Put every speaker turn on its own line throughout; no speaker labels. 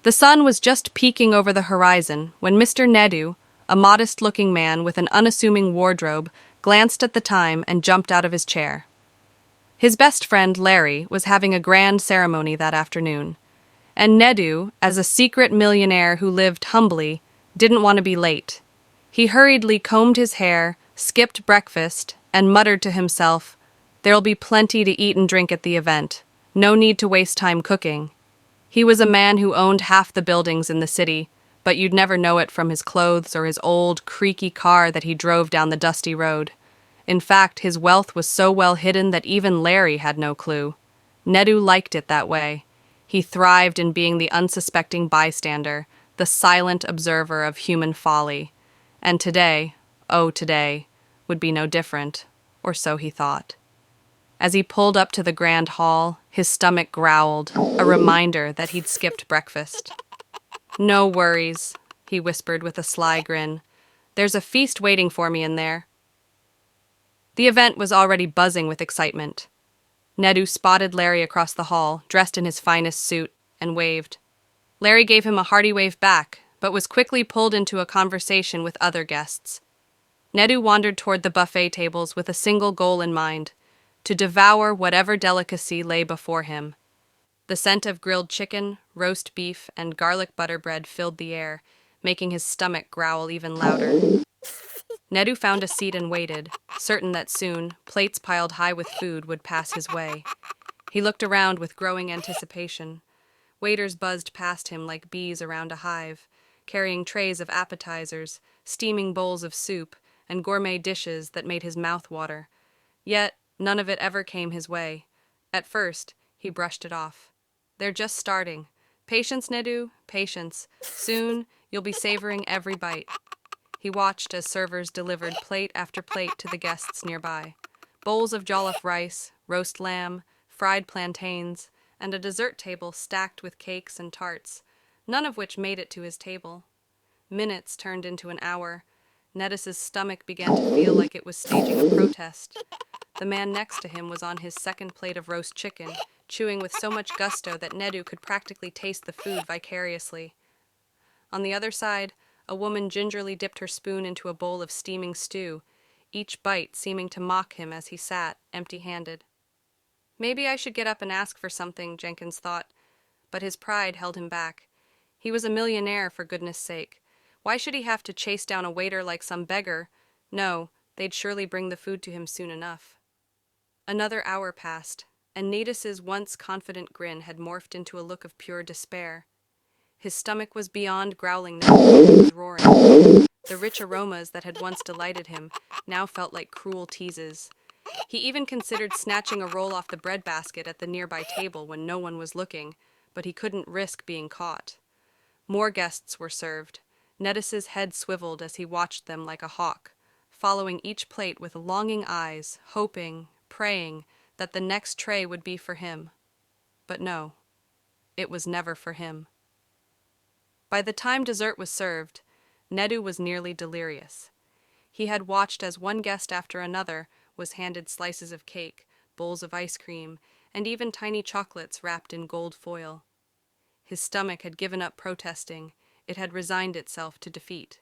The sun was just peeking over the horizon when Mr. Nedu, a modest-looking man with an unassuming wardrobe, glanced at the time and jumped out of his chair. His best friend, Larry, was having a grand ceremony that afternoon, and Nedu, as a secret millionaire who lived humbly, didn't want to be late. He hurriedly combed his hair, skipped breakfast, and muttered to himself, "There'll be plenty to eat and drink at the event. No need to waste time cooking." He was a man who owned half the buildings in the city, but you'd never know it from his clothes or his old, creaky car that he drove down the dusty road. In fact, his wealth was so well hidden that even Larry had no clue. Nedu liked it that way. He thrived in being the unsuspecting bystander, the silent observer of human folly. And today, oh today, would be no different, or so he thought. As he pulled up to the grand hall, his stomach growled, a reminder that he'd skipped breakfast. "No worries," he whispered with a sly grin. "There's a feast waiting for me in there." The event was already buzzing with excitement. Nedu spotted Larry across the hall, dressed in his finest suit, and waved. Larry gave him a hearty wave back, but was quickly pulled into a conversation with other guests. Nedu wandered toward the buffet tables with a single goal in mind: to devour whatever delicacy lay before him. The scent of grilled chicken, roast beef, and garlic butter bread filled the air, making his stomach growl even louder. Nedu found a seat and waited, certain that soon, plates piled high with food would pass his way. He looked around with growing anticipation. Waiters buzzed past him like bees around a hive, carrying trays of appetizers, steaming bowls of soup, and gourmet dishes that made his mouth water. Yet, none of it ever came his way. At first, he brushed it off. "They're just starting. Patience, Nedu, patience. Soon, you'll be savoring every bite." He watched as servers delivered plate after plate to the guests nearby. Bowls of jollof rice, roast lamb, fried plantains, and a dessert table stacked with cakes and tarts, none of which made it to his table. Minutes turned into an hour. Nedis's stomach began to feel like it was staging a protest. The man next to him was on his second plate of roast chicken, chewing with so much gusto that Nedu could practically taste the food vicariously. On the other side, a woman gingerly dipped her spoon into a bowl of steaming stew, each bite seeming to mock him as he sat, empty-handed. Maybe I should get up and ask for something, Jenkins thought, but his pride held him back. He was a millionaire, for goodness sake. Why should he have to chase down a waiter like some beggar? No, they'd surely bring the food to him soon enough. Another hour passed, and Nedis's once confident grin had morphed into a look of pure despair. His stomach was beyond growling now, it was roaring. The rich aromas that had once delighted him now felt like cruel teases. He even considered snatching a roll off the breadbasket at the nearby table when no one was looking, but he couldn't risk being caught. More guests were served. Nedis's head swiveled as he watched them like a hawk, following each plate with longing eyes, hoping, praying that the next tray would be for him. But no, it was never for him. By the time dessert was served, Nedu was nearly delirious. He had watched as one guest after another was handed slices of cake, bowls of ice cream, and even tiny chocolates wrapped in gold foil. His stomach had given up protesting. It had resigned itself to defeat.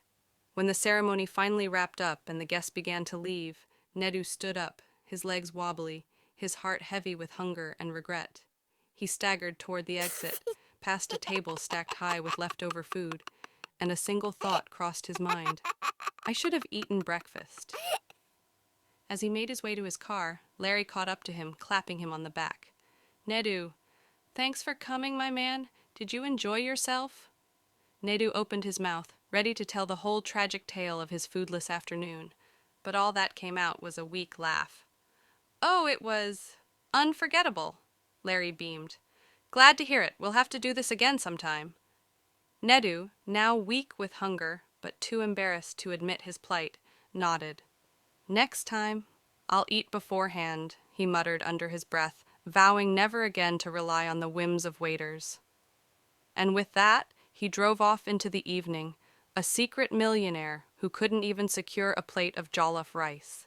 When the ceremony finally wrapped up and the guests began to leave, Nedu stood up, his legs wobbly, his heart heavy with hunger and regret. He staggered toward the exit, past a table stacked high with leftover food, and a single thought crossed his mind. I should have eaten breakfast. As he made his way to his car, Larry caught up to him, clapping him on the back. "Nedu, thanks for coming, my man. Did you enjoy yourself?" Nedu opened his mouth, ready to tell the whole tragic tale of his foodless afternoon, but all that came out was a weak laugh. "Oh, it was unforgettable," Larry beamed. "Glad to hear it. We'll have to do this again sometime." Nedu, now weak with hunger, but too embarrassed to admit his plight, nodded. "Next time, I'll eat beforehand," he muttered under his breath, vowing never again to rely on the whims of waiters. And with that, he drove off into the evening, a secret millionaire who couldn't even secure a plate of jollof rice.